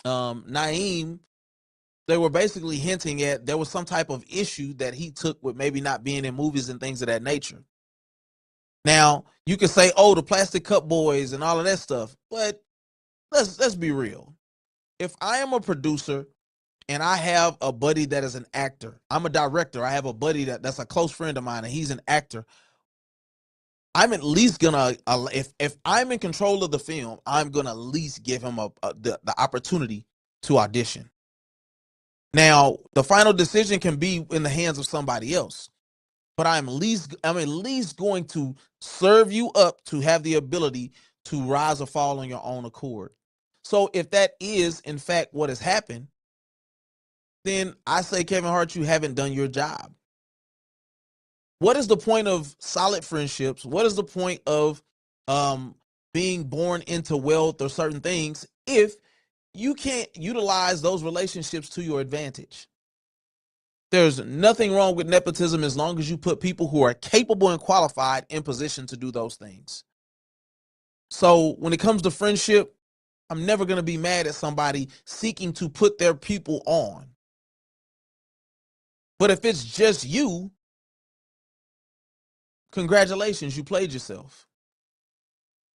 Naeem, they were basically hinting at there was some type of issue that he took with maybe not being in movies and things of that nature. Now, you can say, oh, the Plastic Cup Boys and all of that stuff, but let's be real. If I am a producer and I have a buddy that is an actor, I'm a director, I have a buddy that's a close friend of mine and he's an actor, I'm at least gonna, if I'm in control of the film, I'm gonna at least give him the opportunity to audition. Now, the final decision can be in the hands of somebody else, but I'm at least going to serve you up to have the ability to rise or fall on your own accord. So if that is in fact what has happened, then I say, Kevin Hart, you haven't done your job. What is the point of solid friendships? What is the point of being born into wealth or certain things if you can't utilize those relationships to your advantage? There's nothing wrong with nepotism as long as you put people who are capable and qualified in position to do those things. So when it comes to friendship, I'm never going to be mad at somebody seeking to put their people on. But if it's just you, Congratulations, you played yourself.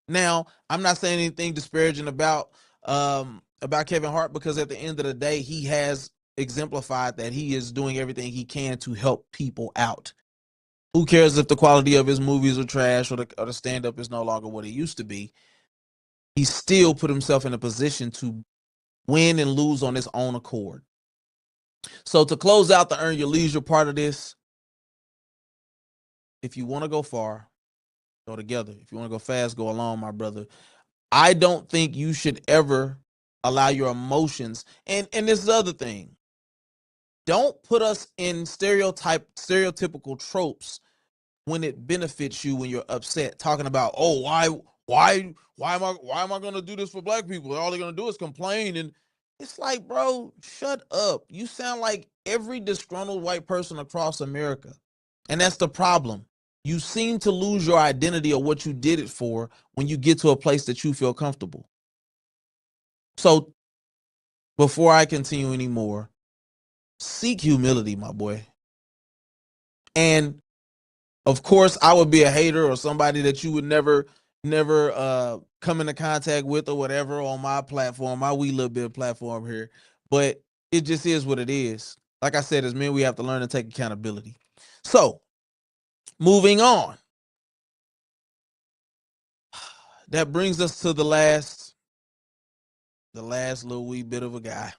Now, I'm not saying anything disparaging about Kevin Hart, because at the end of the day, he has exemplified that he is doing everything he can to help people out. Who cares if the quality of his movies are trash, or the stand-up is no longer what it used to be? He still put himself in a position to win and lose on his own accord. So to close out the earn your leisure part of this, if you want to go far, go together. If you want to go fast, go along, my brother. I don't think you should ever allow your emotions, and this is the other thing. Don't put us in stereotypical tropes when it benefits you when you're upset, talking about, oh, why am I gonna do this for black people? All they're gonna do is complain. And it's like, bro, shut up. You sound like every disgruntled white person across America. And that's the problem. You seem to lose your identity of what you did it for when you get to a place that you feel comfortable. So before I continue anymore, seek humility, my boy. And of course, I would be a hater or somebody that you would never come into contact with or whatever on my platform, my wee little bit of platform here. But it just is what it is. Like I said, as men, we have to learn to take accountability. So, moving on. That brings us to the last little wee bit of a guy.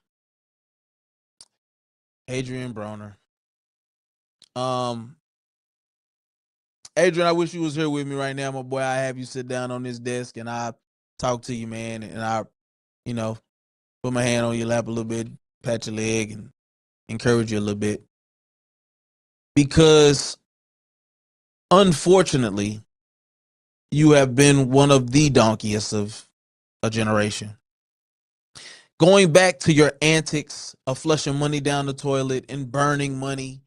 Adrian Broner. Adrian, I wish you was here with me right now, my boy. I have you sit down on this desk and I talk to you, man, and I, put my hand on your lap a little bit, pat your leg, and encourage you a little bit. Because unfortunately, you have been one of the donkeys of a generation. Going back to your antics of flushing money down the toilet and burning money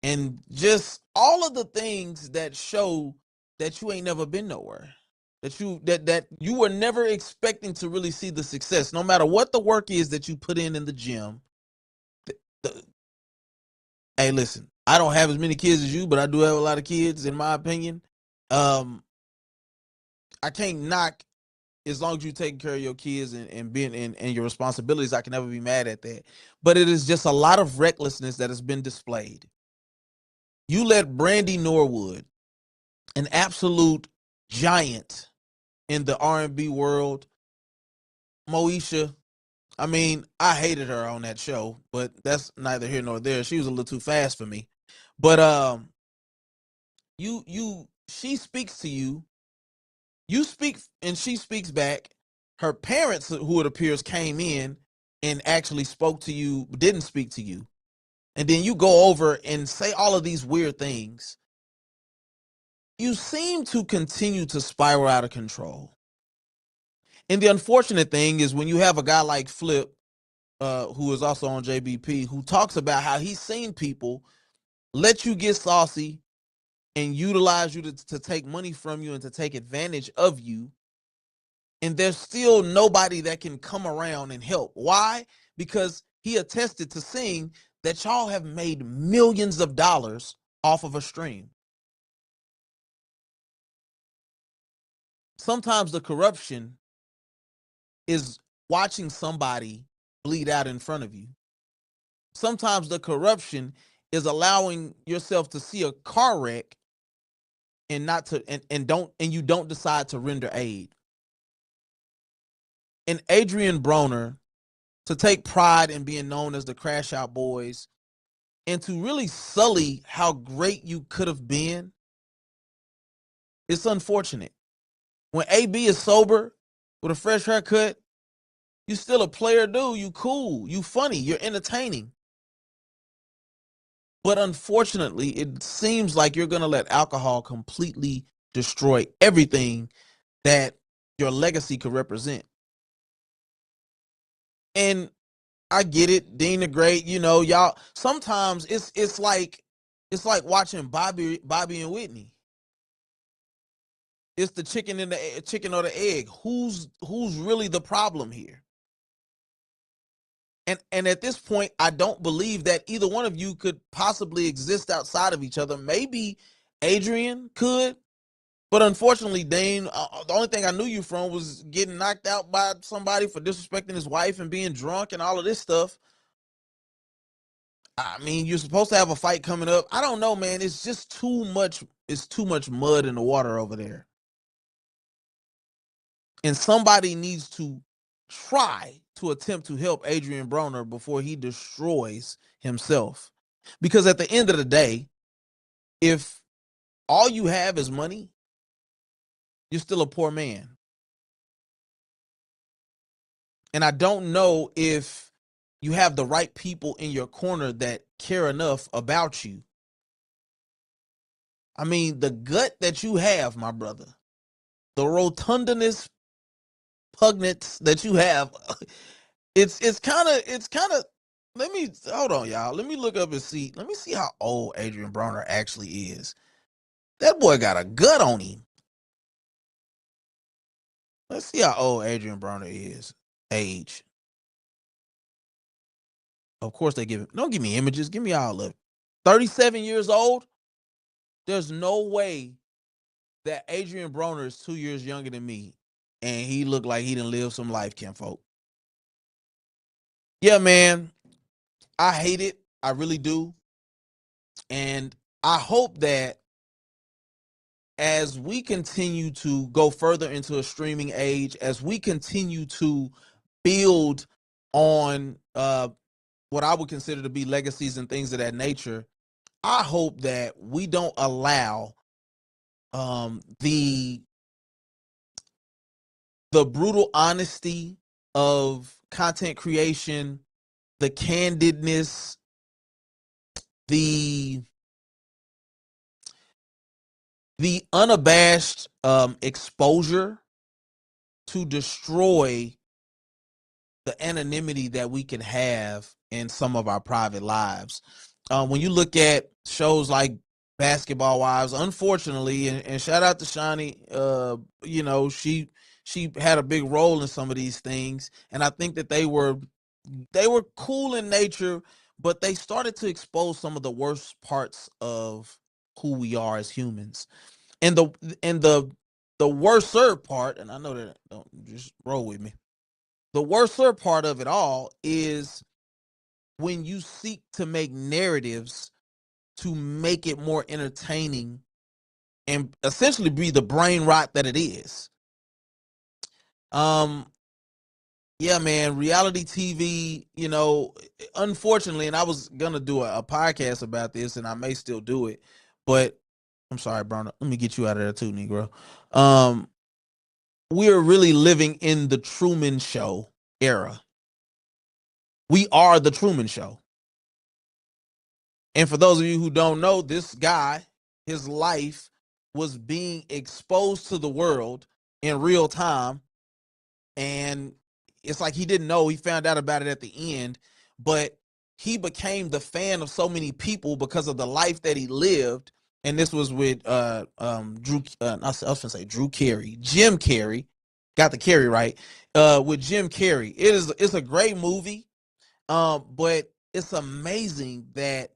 and just all of the things that show that you ain't never been nowhere. That you were never expecting to really see the success, no matter what the work is that you put in the gym. Hey, listen, I don't have as many kids as you, but I do have a lot of kids, in my opinion. I can't knock, as long as you taking care of your kids and being and your responsibilities. I can never be mad at that. But it is just a lot of recklessness that has been displayed. You let Brandy Norwood, an absolute giant in the R&B world, Moesha. I mean, I hated her on that show, but that's neither here nor there. She was a little too fast for me. But she speaks to you. You speak and she speaks back. Her parents, who it appears came in and actually spoke to you, didn't speak to you. And then you go over and say all of these weird things. You seem to continue to spiral out of control. And the unfortunate thing is when you have a guy like Flip, who is also on JBP, who talks about how he's seen people let you get saucy and utilize you to take money from you and to take advantage of you. And there's still nobody that can come around and help. Why? Because he attested to seeing that y'all have made millions of dollars off of a stream. Sometimes the corruption is watching somebody bleed out in front of you. Sometimes the corruption is allowing yourself to see a car wreck and you don't decide to render aid. And Adrian Broner, to take pride in being known as the Crash Out Boys and to really sully how great you could have been, it's unfortunate. When AB is sober with a fresh haircut, you still a player dude. You cool, you funny, you're entertaining. But unfortunately, it seems like you're going to let alcohol completely destroy everything that your legacy could represent. And I get it, Dean the Great, y'all. Sometimes it's like watching Bobby and Whitney. It's the chicken or the egg. Who's really the problem here? And at this point, I don't believe that either one of you could possibly exist outside of each other. Maybe Adrian could, but unfortunately, Dane, the only thing I knew you from was getting knocked out by somebody for disrespecting his wife and being drunk and all of this stuff. I mean, you're supposed to have a fight coming up. I don't know, man. It's just too much. It's too much mud in the water over there. And somebody needs to try to attempt to help Adrian Broner before he destroys himself. Because at the end of the day, if all you have is money, you're still a poor man. And I don't know if you have the right people in your corner that care enough about you. I mean, the gut that you have, my brother, the rotundinous pugnance that you have, it's kind of. Let me hold on, y'all. Let me look up and see. Let me see how old Adrian Broner actually is. That boy got a gut on him. Let's see how old Adrian Broner is. Age. Of course they give. Don't give me images. Give me all of it. 37 years old. There's no way that Adrian Broner is 2 years younger than me, and he looked like he didn't live some life, kinfolk. Yeah, man. I hate it. I really do. And I hope that as we continue to go further into a streaming age, as we continue to build on what I would consider to be legacies and things of that nature, I hope that we don't allow the brutal honesty of content creation, the candidness, the unabashed exposure to destroy the anonymity that we can have in some of our private lives. When you look at shows like Basketball Wives, unfortunately, and shout out to Shani, she had a big role in some of these things, and I think that they were cool in nature, but they started to expose some of the worst parts of who we are as humans. And the worser part, and I know that, don't just roll with me. The worser part of it all is when you seek to make narratives to make it more entertaining and essentially be the brain rot that it is. Yeah, man, reality TV, unfortunately, and I was gonna do a podcast about this, and I may still do it, but I'm sorry, Broner. Let me get you out of there too, Negro. We're really living in the Truman Show era. We are the Truman Show. And for those of you who don't know, this guy, his life was being exposed to the world in real time. And it's like he didn't know. He found out about it at the end. But he became the fan of so many people because of the life that he lived. And this was with Drew. I was going to say Drew Carey, Jim Carrey. Got the Carrey right. With Jim Carrey, it's a great movie. But it's amazing that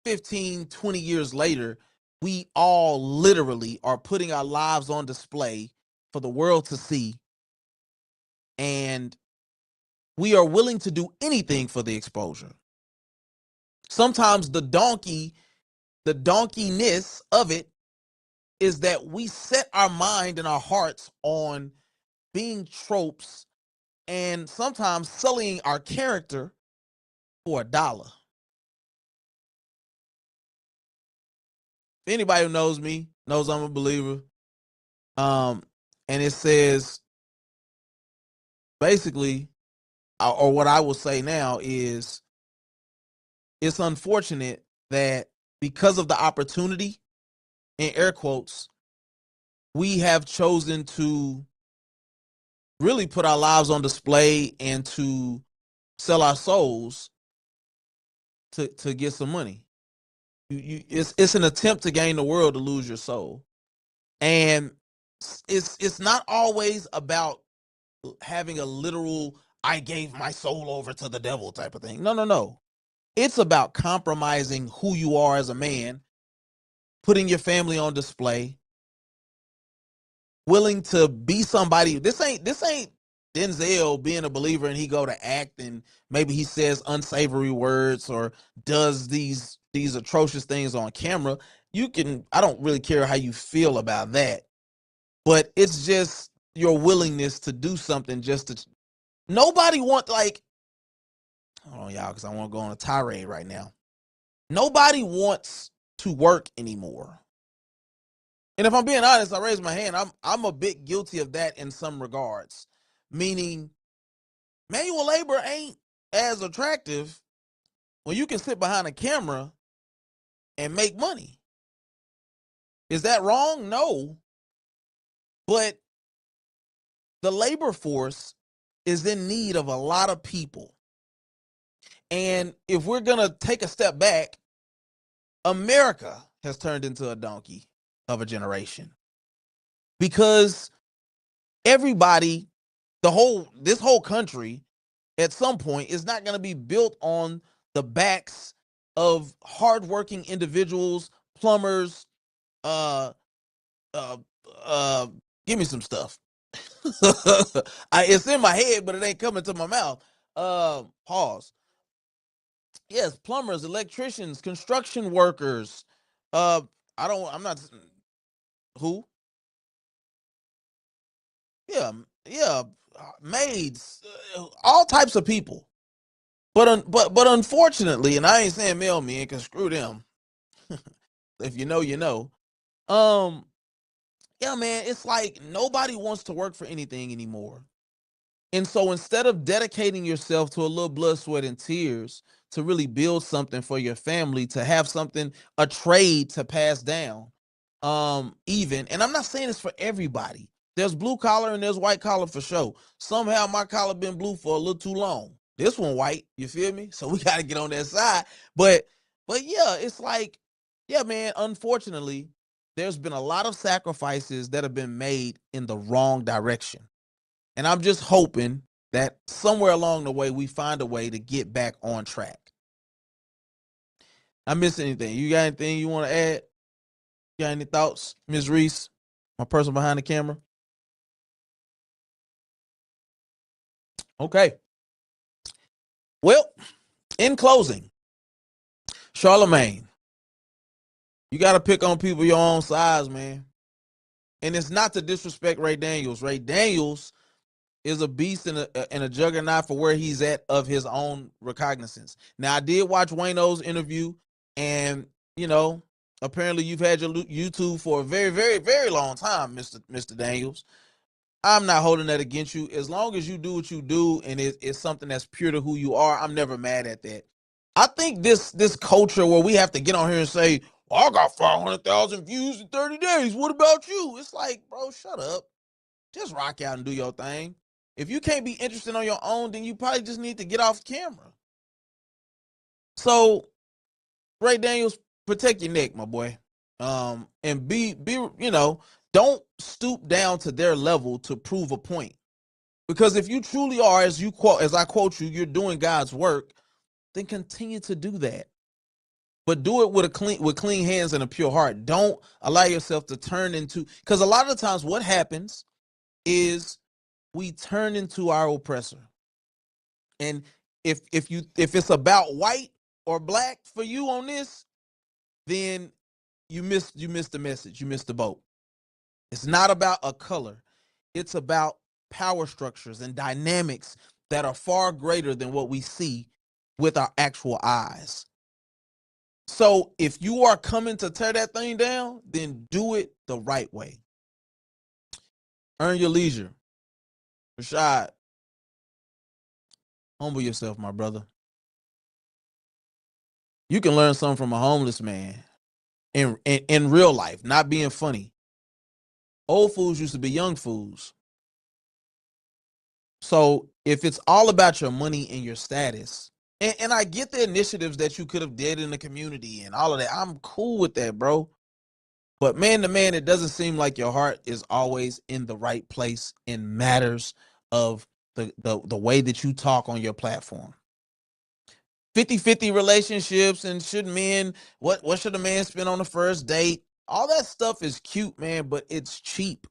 15, 20 years later, we all literally are putting our lives on display for the world to see. And we are willing to do anything for the exposure. Sometimes the donkeyness of it is that we set our mind and our hearts on being tropes and sometimes sullying our character for $1. If anybody who knows me knows I'm a believer. And it says basically, or what I will say now is, it's unfortunate that because of the opportunity, in air quotes, we have chosen to really put our lives on display and to sell our souls to get some money. It's an attempt to gain the world to lose your soul. And it's not always about having a literal I gave my soul over to the devil type of thing. No. It's about compromising who you are as a man, putting your family on display, willing to be somebody. This ain't Denzel being a believer and he go to act and maybe he says unsavory words or does these atrocious things on camera. I don't really care how you feel about that, but it's just your willingness to do something just to. Nobody want, like, hold on, y'all, because I want to go on a tirade right now. Nobody wants to work anymore. And if I'm being honest, I raise my hand. I'm a bit guilty of that in some regards. Meaning, manual labor ain't as attractive when you can sit behind a camera and make money. Is that wrong? No. But the labor force is in need of a lot of people. And if we're going to take a step back, America has turned into a donkey of a generation. Because everybody, this whole country at some point is not going to be built on the backs of hardworking individuals, plumbers, uh, uh, give me some stuff. It's in my head, but it ain't coming to my mouth. Pause. Yes, plumbers, electricians, construction workers. I'm not who? Yeah, maids, all types of people. But unfortunately, and I ain't saying mailmen, cause screw them. If you know, you know. Um, yeah, man, it's like nobody wants to work for anything anymore. And so instead of dedicating yourself to a little blood, sweat, and tears to really build something for your family, to have something, a trade to pass down, even, and I'm not saying this for everybody. There's blue collar and there's white collar for sure. Somehow my collar been blue for a little too long. This one white, you feel me? So we got to get on that side. But yeah, it's like, yeah, man, unfortunately, there's been a lot of sacrifices that have been made in the wrong direction. And I'm just hoping that somewhere along the way, we find a way to get back on track. I miss anything? You got anything you want to add? You got any thoughts, Ms. Reese, my person behind the camera? Okay. Well, in closing, Charlamagne, you got to pick on people your own size, man. And it's not to disrespect Ray Daniels. Ray Daniels is a beast and a juggernaut for where he's at of his own recognizance. Now, I did watch Wayno's interview, and apparently you've had your YouTube for a very, very, very long time, Mr. Daniels. I'm not holding that against you. As long as you do what you do and it's something that's pure to who you are, I'm never mad at that. I think this culture where we have to get on here and say, well, I got 500,000 views in 30 days. What about you? It's like, bro, shut up. Just rock out and do your thing. If you can't be interested on your own, then you probably just need to get off camera. So, Ray Daniels, protect your neck, my boy. And be don't stoop down to their level to prove a point. Because if you truly are, as I quote you, you're doing God's work, then continue to do that. But do it with clean hands and a pure heart. Don't allow yourself to turn into, because a lot of the times what happens is we turn into our oppressor. And if it's about white or black for you on this, then you missed the message. You missed the boat. It's not about a color. It's about power structures and dynamics that are far greater than what we see with our actual eyes. So if you are coming to tear that thing down, then do it the right way. Earn your leisure. Rashad, humble yourself, my brother. You can learn something from a homeless man in real life, not being funny. Old fools used to be young fools. So if it's all about your money and your status, and I get the initiatives that you could have did in the community and all of that, I'm cool with that, bro. But man to man, it doesn't seem like your heart is always in the right place in matters of the way that you talk on your platform. 50-50 relationships, and what should a man spend on the first date? All that stuff is cute, man, but it's cheap.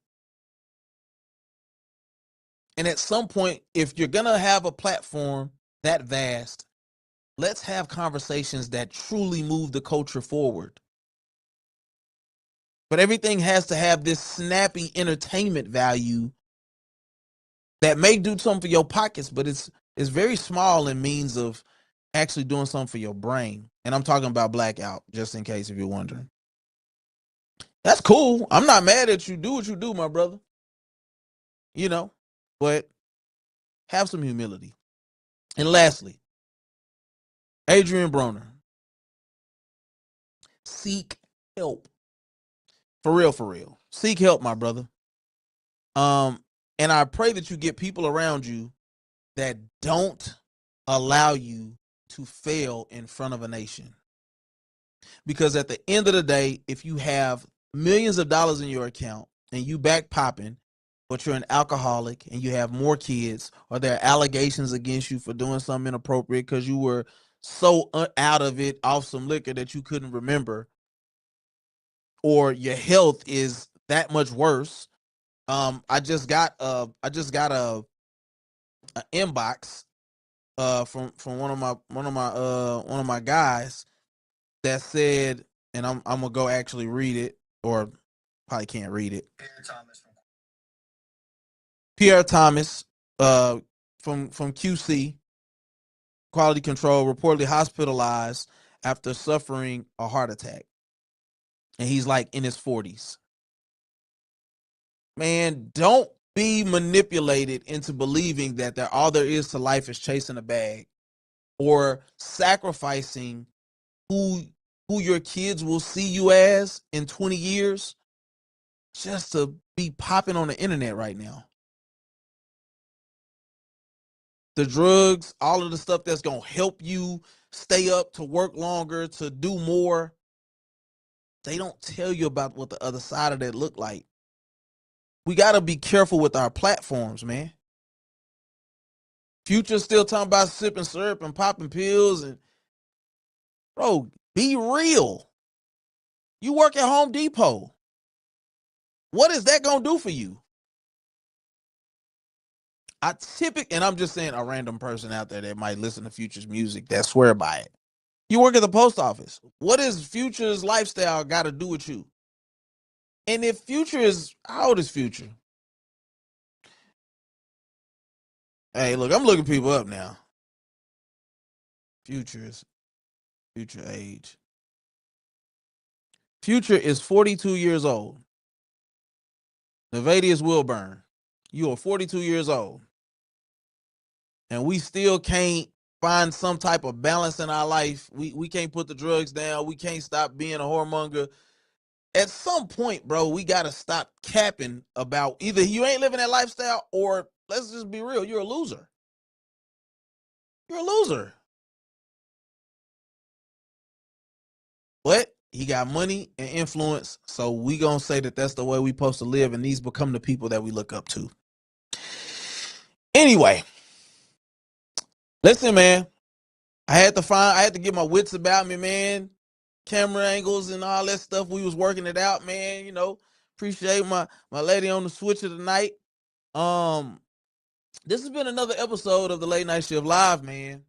And at some point, if you're going to have a platform that vast, let's have conversations that truly move the culture forward. But everything has to have this snappy entertainment value that may do something for your pockets, but it's very small in means of actually doing something for your brain. And I'm talking about Blackout, just in case if you're wondering. That's cool. I'm not mad at you. Do what you do, my brother. You know, but have some humility. And lastly, Adrian Broner, seek help. For real, for real. Seek help, my brother. And I pray that you get people around you that don't allow you to fail in front of a nation. Because at the end of the day, if you have millions of dollars in your account and you back popping, but you're an alcoholic and you have more kids, or there are allegations against you for doing something inappropriate because you were so out of it off some liquor that you couldn't remember, or your health is that much worse. I just got a inbox from one of my guys that said, and I'm gonna go actually read it, or probably can't read it. Pierre Thomas, from QC Quality Control, reportedly hospitalized after suffering a heart attack, and he's like in his 40s. Man, don't be manipulated into believing that all there is to life is chasing a bag or sacrificing who your kids will see you as in 20 years just to be popping on the internet right now. The drugs, all of the stuff that's going to help you stay up, to work longer, to do more, they don't tell you about what the other side of that look like. We got to be careful with our platforms, man. Future's still talking about sipping syrup and popping pills, and bro, be real. You work at Home Depot. What is that going to do for you? And I'm just saying, a random person out there that might listen to Future's music that swear by it. You work at the post office. What is Future's lifestyle got to do with you? And if Future is, how old is Future? Hey, look, I'm looking people up now. Future age. Future is 42 years old. Nevadius Wilburn, you are 42 years old. And we still can't find some type of balance in our life. We can't put the drugs down. We can't stop being a whoremonger. At some point, bro, we got to stop capping about either you ain't living that lifestyle, or let's just be real, you're a loser. You're a loser. But he got money and influence, so we gonna say that that's the way we supposed to live, and these become the people that we look up to. Anyway, listen, man, I had to get my wits about me, man. Camera angles and all that stuff. We was working it out, man. You know, appreciate my lady on the switcher tonight. This has been another episode of the Late Night Shift Live, man,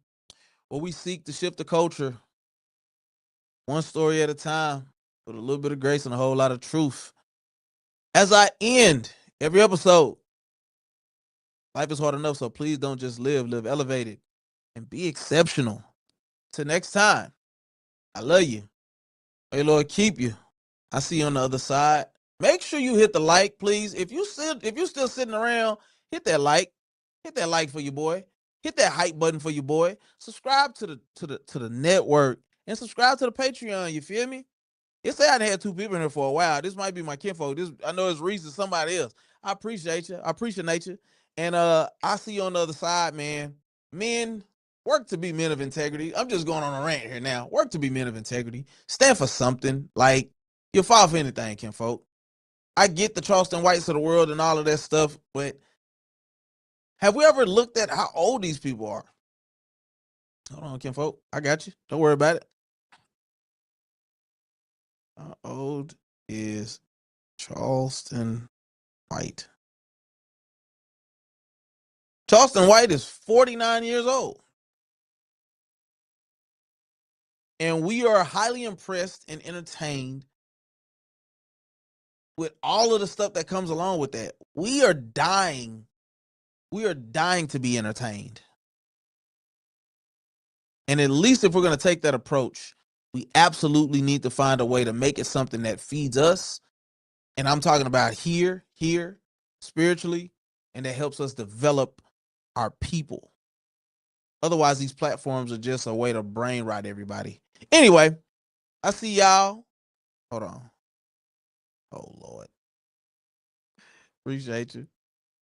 where we seek to shift the culture one story at a time with a little bit of grace and a whole lot of truth. As I end every episode, life is hard enough, so please don't just live elevated and be exceptional. Till next time, I love you. May Lord keep you. I see you on the other side. Make sure you hit the like, please. If you're still sitting around, hit that like. Hit that like for your boy. Hit that hype button for your boy. Subscribe to the network and subscribe to the Patreon. You feel me? It say I had two people in here for a while. This might be my kinfolk. I know it's Reese and somebody else. I appreciate you. I appreciate you. And I see you on the other side, man. Men, work to be men of integrity. I'm just going on a rant here now. Work to be men of integrity. Stand for something. Like, you'll fall for anything, kinfolk. I get the Charleston Whites of the world and all of that stuff, but have we ever looked at how old these people are? Hold on, kinfolk. I got you. Don't worry about it. How old is Charleston White. Charleston White is 49 years old. And we are highly impressed and entertained with all of the stuff that comes along with that. We are dying. We are dying to be entertained. And at least if we're going to take that approach, we absolutely need to find a way to make it something that feeds us. And I'm talking about here, spiritually, and that helps us develop our people. Otherwise, these platforms are just a way to brain rot everybody. Anyway, I see y'all. Hold on. Oh, Lord. Appreciate you.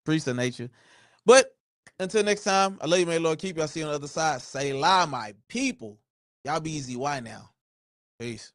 Appreciate you. But until next time, I love you, may Lord keep you. I'll see you on the other side. Say lie, my people. Y'all be easy. Why now? Peace.